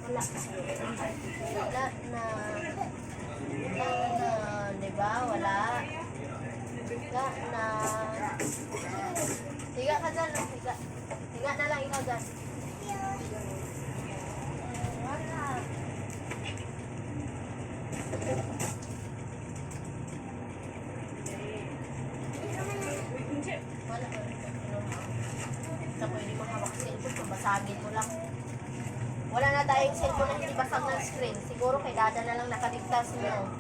Wala. Wala na. Wala na. Diba? Wala. Wala na. Higa ka dyan. Higa. Higa na lang ikaw dyan. Wala. Wala. Na pwede mo hawak sa cellphone kung basagin mo lang. Wala na tayong cellphone na hindi basag ng screen. Siguro kay Dada na lang nakaligtas mo.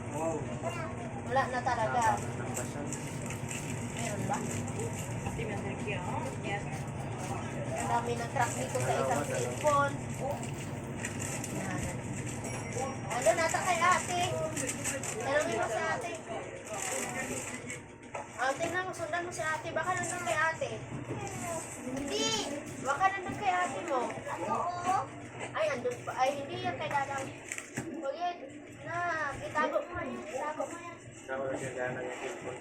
Wala na talaga. Meron ba? Ang dami ng crack dito sa isang cellphone. Ano nata kay ate? Tanongin mo si ate. Tingnan mo, sundan mo si ate. Baka nandun kay ate. Hindi! Baka nandun kay ate mo. Ay, andun pa. Ay, hindi yan kay dadang. Huwag yan. Na, itago mo yan. Itago mo yan. Ako nagagana ng cellphone.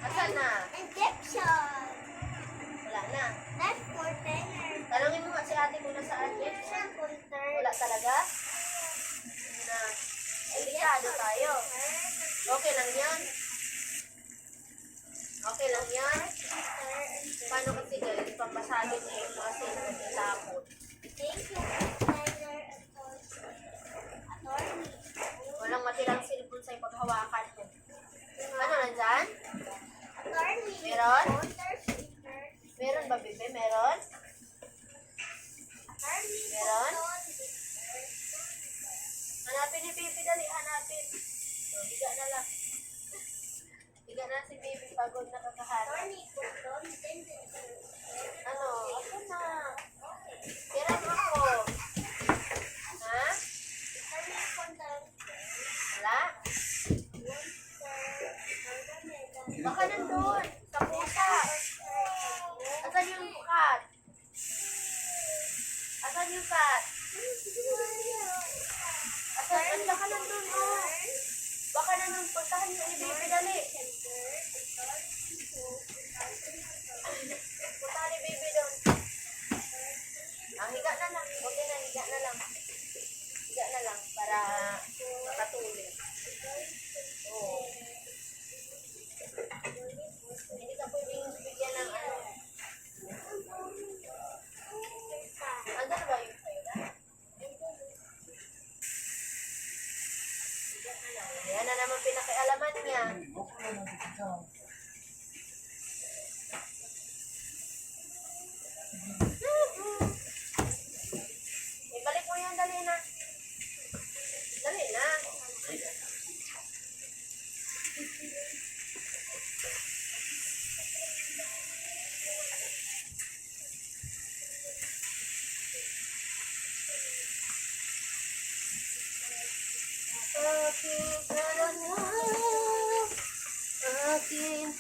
Asan na? Wala na. Tanongin mo nga si ate kung nasaan yan. Wala talaga? Na, delikado tayo. Okay lang yan? Okay lang yan? Paano kasi guys, pampasagin niya yung mga cellphone itapon. Walang matirang cellphone sa ipaghawakan mo. Ano nandyan? Meron? Meron ba, bebe? Meron? Meron? Hanapin ni Bibi, dali, hanapin. So, higa na lang. Higa na si Bibi, pagod na kakahanap. Ano? Ako na. Tiran ako. Ha? Wala? Baka nandun. Sa pusa. Asan yung cat? Asan yung cat? Asan? Baka nandun, oh. Baka nandun. Puntahan niyo ni Baby, dali. Puntahan ni Baby doon. Higa na lang. Okay na, higa na lang. Higa na lang para makatulog. Oo. Hindi ka pwedeng bigyan ng ano. Ando na ba yung kayo na? Yan na naman pinakialaman niya. Ibalik mo yan, dali na. Dali na. Aking